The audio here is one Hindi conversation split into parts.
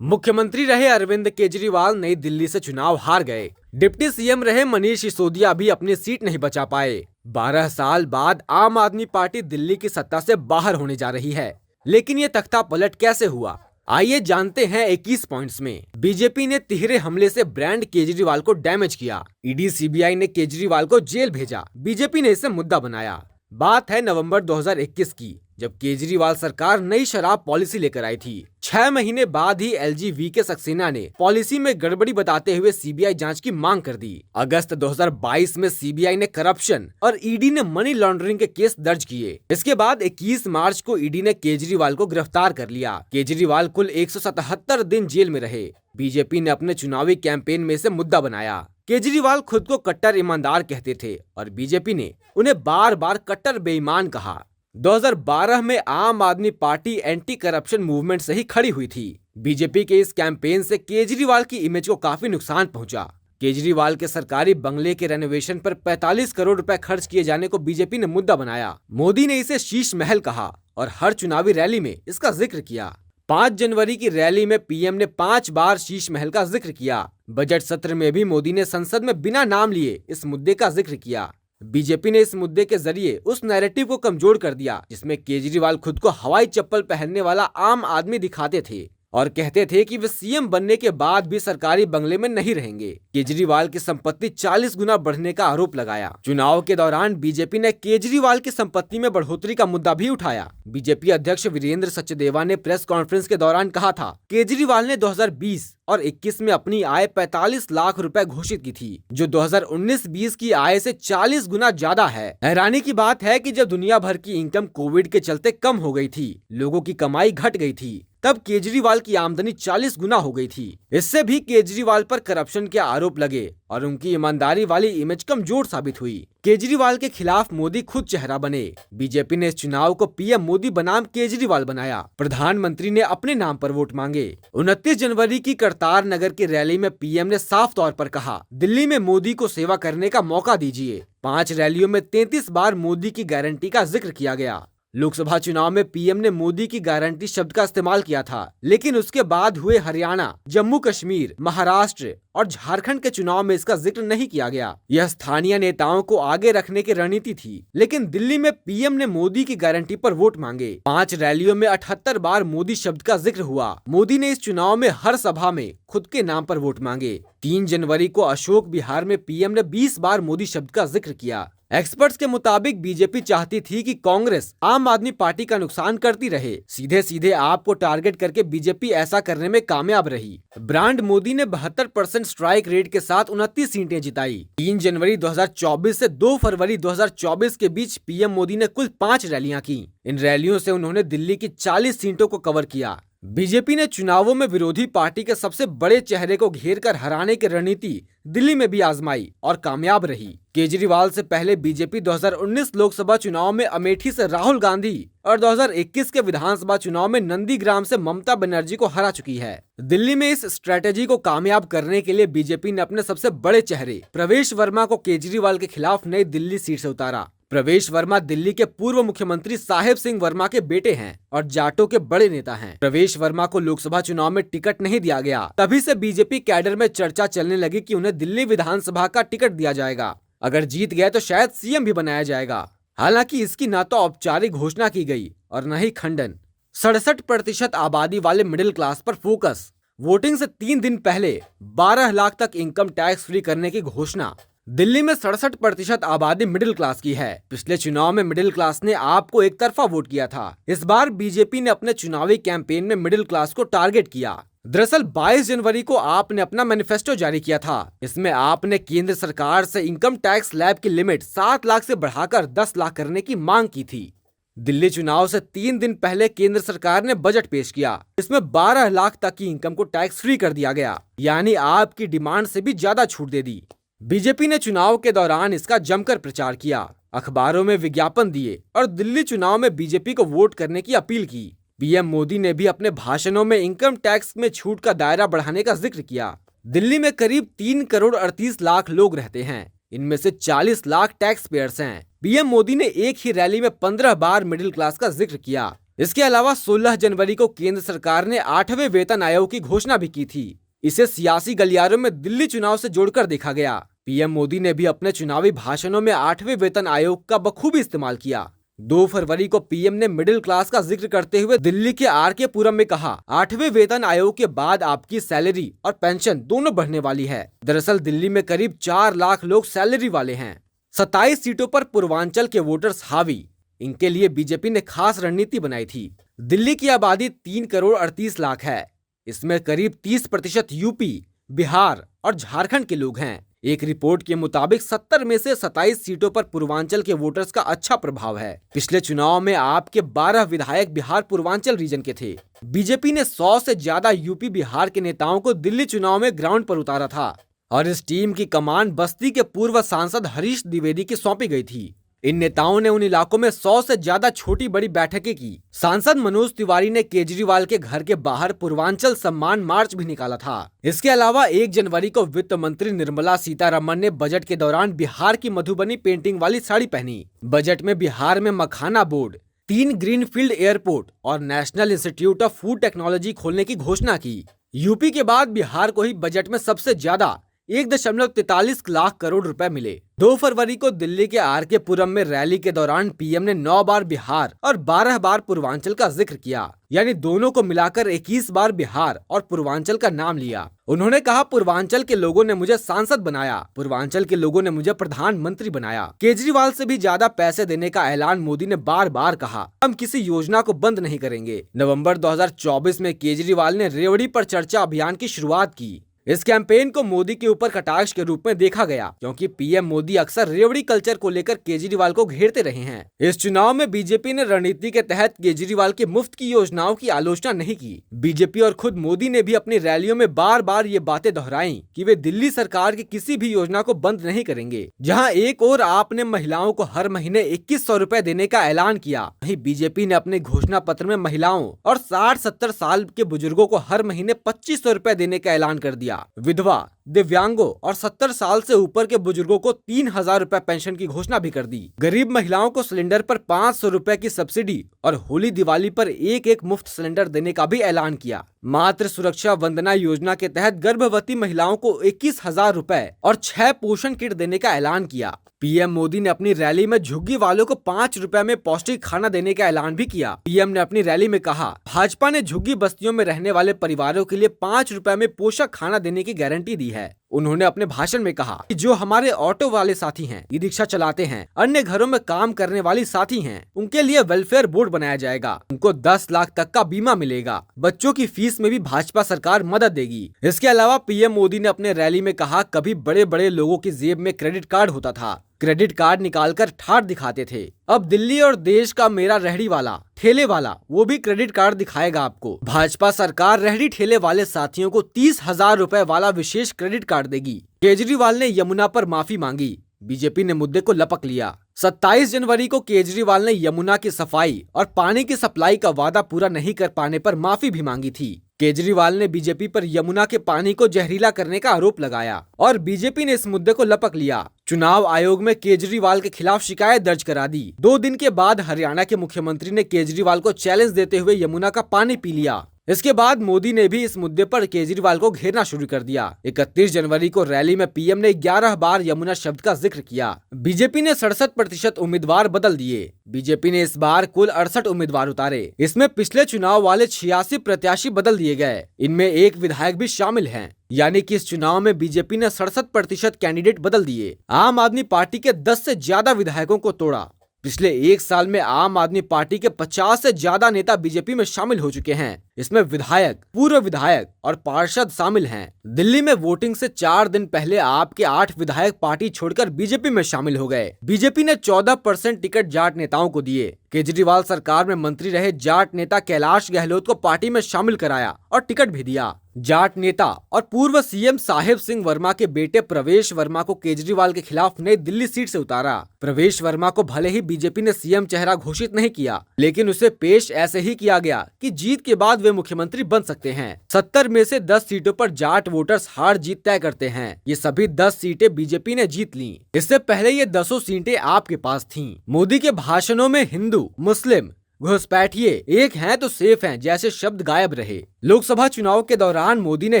मुख्यमंत्री रहे अरविंद केजरीवाल नई दिल्ली से चुनाव हार गए। डिप्टी सीएम रहे मनीष सिसोदिया भी अपनी सीट नहीं बचा पाए। 12 साल बाद आम आदमी पार्टी दिल्ली की सत्ता से बाहर होने जा रही है, लेकिन ये तख्ता पलट कैसे हुआ, आइए जानते हैं 21 पॉइंट्स में। बीजेपी ने तिहरे हमले से ब्रांड केजरीवाल को डैमेज किया। ईडी सीबीआई ने केजरीवाल को जेल भेजा, बीजेपी ने इसे मुद्दा बनाया। बात है नवंबर 2021 की, जब केजरीवाल सरकार नई शराब पॉलिसी लेकर आई थी। 6 महीने बाद ही एलजी वीके सक्सेना ने पॉलिसी में गड़बड़ी बताते हुए सीबीआई जांच की मांग कर दी। अगस्त 2022 में सीबीआई ने करप्शन और ईडी ने मनी लॉन्ड्रिंग के केस दर्ज किए। इसके बाद 21 मार्च को ईडी ने केजरीवाल को गिरफ्तार कर लिया। केजरीवाल कुल 177 दिन जेल में रहे। बीजेपी ने अपने चुनावी कैंपेन में इसे मुद्दा बनाया। केजरीवाल खुद को कट्टर ईमानदार कहते थे और बीजेपी ने उन्हें बार बार कट्टर बेईमान कहा। 2012 में आम आदमी पार्टी एंटी करप्शन मूवमेंट से ही खड़ी हुई थी। बीजेपी के इस कैंपेन से केजरीवाल की इमेज को काफी नुकसान पहुंचा। केजरीवाल के सरकारी बंगले के रेनोवेशन पर 45 करोड़ रुपए खर्च किए जाने को बीजेपी ने मुद्दा बनाया। मोदी ने इसे शीश महल कहा और हर चुनावी रैली में इसका जिक्र किया। 5 जनवरी की रैली में पीएम ने 5 बार शीश महल का जिक्र किया। बजट सत्र में भी मोदी ने संसद में बिना नाम लिए इस मुद्दे का जिक्र किया। बीजेपी ने इस मुद्दे के जरिए उस नैरेटिव को कमजोर कर दिया जिसमें केजरीवाल खुद को हवाई चप्पल पहनने वाला आम आदमी दिखाते थे और कहते थे कि वे सीएम बनने के बाद भी सरकारी बंगले में नहीं रहेंगे। केजरीवाल की संपत्ति 40 गुना बढ़ने का आरोप लगाया। चुनाव के दौरान बीजेपी ने केजरीवाल की संपत्ति में बढ़ोतरी का मुद्दा भी उठाया। बीजेपी अध्यक्ष वीरेंद्र सचदेवा ने प्रेस कॉन्फ्रेंस के दौरान कहा था, केजरीवाल ने 2020 और 21 में अपनी आय 45 लाख रुपए घोषित की थी, जो 2019-20 की आय से 40 गुना ज्यादा है। हैरानी की बात है कि जब दुनिया भर की इनकम कोविड के चलते कम हो गई थी, लोगों की कमाई घट गई थी, तब केजरीवाल की आमदनी 40 गुना हो गई थी। इससे भी केजरीवाल पर करप्शन के आरोप लगे और उनकी ईमानदारी वाली इमेज कमजोर साबित हुई। केजरीवाल के खिलाफ मोदी खुद चेहरा बने। बीजेपी ने इस चुनाव को पीएम मोदी बनाम केजरीवाल बनाया। प्रधानमंत्री ने अपने नाम पर वोट मांगे। 29 जनवरी की करतार नगर की रैली में पीएम ने साफ तौर पर कहा, दिल्ली में मोदी को सेवा करने का मौका दीजिए। 5 रैलियों में 33 बार मोदी की गारंटी का जिक्र किया गया। लोकसभा चुनाव में पीएम ने मोदी की गारंटी शब्द का इस्तेमाल किया था, लेकिन उसके बाद हुए हरियाणा, जम्मू कश्मीर, महाराष्ट्र और झारखंड के चुनाव में इसका जिक्र नहीं किया गया। यह स्थानीय नेताओं को आगे रखने की रणनीति थी, लेकिन दिल्ली में पीएम ने मोदी की गारंटी पर वोट मांगे। 5 रैलियों में 78 बार मोदी शब्द का जिक्र हुआ। मोदी ने इस चुनाव में हर सभा में खुद के नाम पर वोट मांगे। 3 जनवरी को अशोक विहार में पीएम ने 20 बार मोदी शब्द का जिक्र किया। एक्सपर्ट्स के मुताबिक बीजेपी चाहती थी कि कांग्रेस आम आदमी पार्टी का नुकसान करती रहे। सीधे सीधे आपको टारगेट करके बीजेपी ऐसा करने में कामयाब रही। ब्रांड मोदी ने 72% स्ट्राइक रेट के साथ 29 सीटें जिताई। 3 जनवरी 2024 से 2 फरवरी 2024 के बीच पीएम मोदी ने कुल 5 रैलियां की। इन रैलियों से उन्होंने दिल्ली की 40 सीटों को कवर किया। बीजेपी ने चुनावों में विरोधी पार्टी के सबसे बड़े चेहरे को घेर कर हराने की रणनीति दिल्ली में भी आजमाई और कामयाब रही। केजरीवाल से पहले बीजेपी 2019 लोकसभा चुनाव में अमेठी से राहुल गांधी और 2021 के विधानसभा चुनाव में नंदीग्राम से ममता बनर्जी को हरा चुकी है। दिल्ली में इस स्ट्रेटेजी को कामयाब करने के लिए बीजेपी ने अपने सबसे बड़े चेहरे प्रवेश वर्मा को केजरीवाल के खिलाफ नई दिल्ली सीट से उतारा। प्रवेश वर्मा दिल्ली के पूर्व मुख्यमंत्री साहेब सिंह वर्मा के बेटे हैं और जाटों के बड़े नेता हैं। प्रवेश वर्मा को लोकसभा चुनाव में टिकट नहीं दिया गया। तभी से बीजेपी कैडर में चर्चा चलने लगी कि उन्हें दिल्ली विधानसभा का टिकट दिया जाएगा। अगर जीत गए तो शायद सीएम भी बनाया जाएगा। हालांकि इसकी न तो औपचारिक घोषणा की गई और न ही खंडन। 67% आबादी वाले मिडिल क्लास पर फोकस। वोटिंग से 3 दिन पहले 12 लाख तक इनकम टैक्स फ्री करने की घोषणा। दिल्ली में 67% आबादी मिडिल क्लास की है। पिछले चुनाव में मिडिल क्लास ने आपको एक तरफा वोट किया था। इस बार बीजेपी ने अपने चुनावी कैंपेन में मिडिल क्लास को टारगेट किया। दरअसल 22 जनवरी को आपने अपना मैनिफेस्टो जारी किया था। इसमें आपने केंद्र सरकार से इनकम टैक्स स्लैब की लिमिट 7 लाख से बढ़ाकर 10 लाख करने की मांग की थी। दिल्ली चुनाव से 3 दिन पहले केंद्र सरकार ने बजट पेश किया। इसमें 12 लाख तक की इनकम को टैक्स फ्री कर दिया गया, यानी आपकी डिमांड से भी ज्यादा छूट दे दी। बीजेपी ने चुनाव के दौरान इसका जमकर प्रचार किया, अखबारों में विज्ञापन दिए और दिल्ली चुनाव में बीजेपी को वोट करने की अपील की। पीएम मोदी ने भी अपने भाषणों में इनकम टैक्स में छूट का दायरा बढ़ाने का जिक्र किया। दिल्ली में करीब 3 करोड़ 38 लाख लोग रहते हैं। इनमें से 40 लाख टैक्स पेयर्स हैं। पीएम मोदी ने एक ही रैली में 15 बार मिडिल क्लास का जिक्र किया। इसके अलावा 16 जनवरी को केंद्र सरकार ने 8वें वेतन आयोग की घोषणा भी की थी। इसे सियासी गलियारों में दिल्ली चुनाव से जोड़कर देखा गया। पीएम मोदी ने भी अपने चुनावी भाषणों में 8वें वेतन आयोग का बखूबी इस्तेमाल किया। 2 फरवरी को पीएम ने मिडिल क्लास का जिक्र करते हुए दिल्ली के आरके पुरम में कहा, 8वें वेतन आयोग के बाद आपकी सैलरी और पेंशन दोनों बढ़ने वाली है। दरअसल दिल्ली में करीब 4 लाख लोग सैलरी वाले हैं। 27 सीटों पर पूर्वांचल के वोटर्स हावी, इनके लिए बीजेपी ने खास रणनीति बनाई थी। दिल्ली की आबादी 3 करोड़ 38 लाख है। इसमें करीब 30% यूपी, बिहार और झारखंड के लोग हैं। एक रिपोर्ट के मुताबिक 70 में से 27 सीटों पर पूर्वांचल के वोटर्स का अच्छा प्रभाव है। पिछले चुनाव में आपके 12 विधायक बिहार पूर्वांचल रीजन के थे। बीजेपी ने 100 से ज्यादा यूपी बिहार के नेताओं को दिल्ली चुनाव में ग्राउंड पर उतारा था और इस टीम की कमान बस्ती के पूर्व सांसद हरीश द्विवेदी की सौंपी गई थी। इन नेताओं ने उन इलाकों में 100 से ज्यादा छोटी बड़ी बैठकें की। सांसद मनोज तिवारी ने केजरीवाल के घर के बाहर पूर्वांचल सम्मान मार्च भी निकाला था। इसके अलावा 1 जनवरी को वित्त मंत्री निर्मला सीतारमण ने बजट के दौरान बिहार की मधुबनी पेंटिंग वाली साड़ी पहनी। बजट में बिहार में मखाना बोर्ड, 3 ग्रीनफील्ड एयरपोर्ट और national institute of food technology खोलने की घोषणा की। यूपी के बाद बिहार को ही बजट में सबसे ज्यादा 1.43 लाख करोड़ रुपए मिले। 2 फरवरी को दिल्ली के आरके पुरम में रैली के दौरान पीएम ने 9 बार बिहार और 12 बार पूर्वांचल का जिक्र किया, यानी दोनों को मिलाकर 21 बार बिहार और पूर्वांचल का नाम लिया। उन्होंने कहा, पूर्वांचल के लोगों ने मुझे सांसद बनाया, पूर्वांचल के लोगों ने मुझे प्रधानमंत्री बनाया। केजरीवाल से भी ज्यादा पैसे देने का ऐलान मोदी ने बार बार कहा। हम किसी योजना को बंद नहीं करेंगे। नवंबर 2024 में केजरीवाल ने रेवड़ी पर चर्चा अभियान की शुरुआत की। इस कैंपेन को मोदी के ऊपर कटाक्ष के रूप में देखा गया, क्योंकि पीएम मोदी अक्सर रेवड़ी कल्चर को लेकर केजरीवाल को घेरते रहे हैं। इस चुनाव में बीजेपी ने रणनीति के तहत केजरीवाल की मुफ्त की योजनाओं की आलोचना नहीं की। बीजेपी और खुद मोदी ने भी अपनी रैलियों में बार बार ये बातें दोहराई कि वे दिल्ली सरकार की किसी भी योजना को बंद नहीं करेंगे। जहाँ एक और आपने महिलाओं को हर महीने 2100 रुपए देने का ऐलान किया, वहीं बीजेपी ने अपने घोषणा पत्र में महिलाओं और 60-70 साल के बुजुर्गों को हर महीने 2500 रुपए देने का ऐलान कर दिया। विधवा, दिव्यांगों और 70 साल से ऊपर के बुजुर्गों को 3000 रुपए पेंशन की घोषणा भी कर दी। गरीब महिलाओं को सिलेंडर पर 500 रुपए की सब्सिडी और होली दिवाली पर एक मुफ्त सिलेंडर देने का भी ऐलान किया। मातृ सुरक्षा वंदना योजना के तहत गर्भवती महिलाओं को 21,000 रुपए और 6 पोषण किट देने का ऐलान किया। पीएम मोदी ने अपनी रैली में झुग्गी वालों को 5 रुपए में पौष्टिक खाना देने का ऐलान भी किया। पीएम ने अपनी रैली में कहा, भाजपा ने झुग्गी बस्तियों में रहने वाले परिवारों के लिए 5 रुपए में पोषक खाना देने की गारंटी दी है। उन्होंने अपने भाषण में कहा कि जो हमारे ऑटो वाले साथी हैं, ई रिक्शा चलाते हैं, अन्य घरों में काम करने वाली साथी हैं, उनके लिए वेलफेयर बोर्ड बनाया जाएगा। उनको 10 लाख तक का बीमा मिलेगा। बच्चों की फीस में भी भाजपा सरकार मदद देगी। इसके अलावा पीएम मोदी ने अपने रैली में कहा, कभी बड़े बड़े लोगों की जेब में क्रेडिट कार्ड होता था, क्रेडिट कार्ड निकालकर ठाठ दिखाते थे। अब दिल्ली और देश का मेरा रेहड़ी वाला, ठेले वाला, वो भी क्रेडिट कार्ड दिखाएगा आपको। भाजपा सरकार रेहड़ी ठेले वाले साथियों को 30,000 रुपए वाला विशेष क्रेडिट कार्ड देगी। केजरीवाल ने यमुना पर माफी मांगी, बीजेपी ने मुद्दे को लपक लिया। 27 जनवरी को केजरीवाल ने यमुना की सफाई और पानी की सप्लाई का वादा पूरा नहीं कर पाने पर माफी भी मांगी थी। केजरीवाल ने बीजेपी पर यमुना के पानी को जहरीला करने का आरोप लगाया और बीजेपी ने इस मुद्दे को लपक लिया। चुनाव आयोग में केजरीवाल के खिलाफ शिकायत दर्ज करा दी। 2 दिन के बाद हरियाणा के मुख्यमंत्री ने केजरीवाल को चैलेंज देते हुए यमुना का पानी पी लिया। इसके बाद मोदी ने भी इस मुद्दे पर केजरीवाल को घेरना शुरू कर दिया। 31 जनवरी को रैली में पीएम ने 11 बार यमुना शब्द का जिक्र किया। बीजेपी ने 67% उम्मीदवार बदल दिए। बीजेपी ने इस बार कुल 68 उम्मीदवार उतारे। इसमें पिछले चुनाव वाले 86 प्रत्याशी बदल दिए गए। इनमें 1 विधायक भी शामिल हैं। यानी कि इस चुनाव में बीजेपी ने 67% कैंडिडेट बदल दिए। आम आदमी पार्टी के 10 से ज्यादा विधायकों को तोड़ा। पिछले 1 साल में आम आदमी पार्टी के 50 से ज्यादा नेता बीजेपी में शामिल हो चुके हैं। इसमें विधायक, पूर्व विधायक और पार्षद शामिल हैं। दिल्ली में वोटिंग से 4 दिन पहले आपके 8 विधायक पार्टी छोड़कर बीजेपी में शामिल हो गए। बीजेपी ने 14% टिकट जाट नेताओं को दिए। केजरीवाल सरकार में मंत्री रहे जाट नेता कैलाश गहलोत को पार्टी में शामिल कराया और टिकट भी दिया। जाट नेता और पूर्व सीएम साहिब सिंह वर्मा के बेटे प्रवेश वर्मा को केजरीवाल के खिलाफ नई दिल्ली सीट से उतारा। प्रवेश वर्मा को भले ही बीजेपी ने सीएम चेहरा घोषित नहीं किया, लेकिन उसे पेश ऐसे ही किया गया कि जीत के बाद वे मुख्यमंत्री बन सकते हैं। 70 में से 10 सीटों पर जाट वोटर्स हार जीत तय करते हैं। ये सभी 10 सीटें बीजेपी ने जीत ली। इससे पहले ये 10 सीटें आपके पास थीं। मोदी के भाषणों में हिंदू, मुस्लिम, घुसपैठिए एक हैं तो सेफ हैं जैसे शब्द गायब रहे। लोकसभा चुनाव के दौरान मोदी ने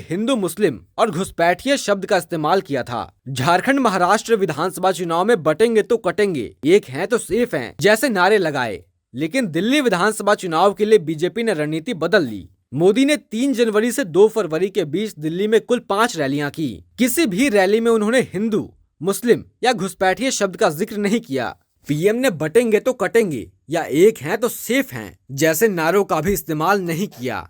हिंदू मुस्लिम और घुसपैठिए शब्द का इस्तेमाल किया था। झारखंड महाराष्ट्र विधानसभा चुनाव में बटेंगे तो कटेंगे, एक हैं तो सेफ हैं जैसे नारे लगाए। लेकिन दिल्ली विधानसभा चुनाव के लिए बीजेपी ने रणनीति बदल ली। मोदी ने 3 जनवरी से 2 फरवरी के बीच दिल्ली में कुल 5 रैलियां की। किसी भी रैली में उन्होंने हिंदू, मुस्लिम या घुसपैठिए शब्द का जिक्र नहीं किया। पीएम ने बटेंगे तो कटेंगे या एक हैं तो सेफ हैं जैसे नारों का भी इस्तेमाल नहीं किया।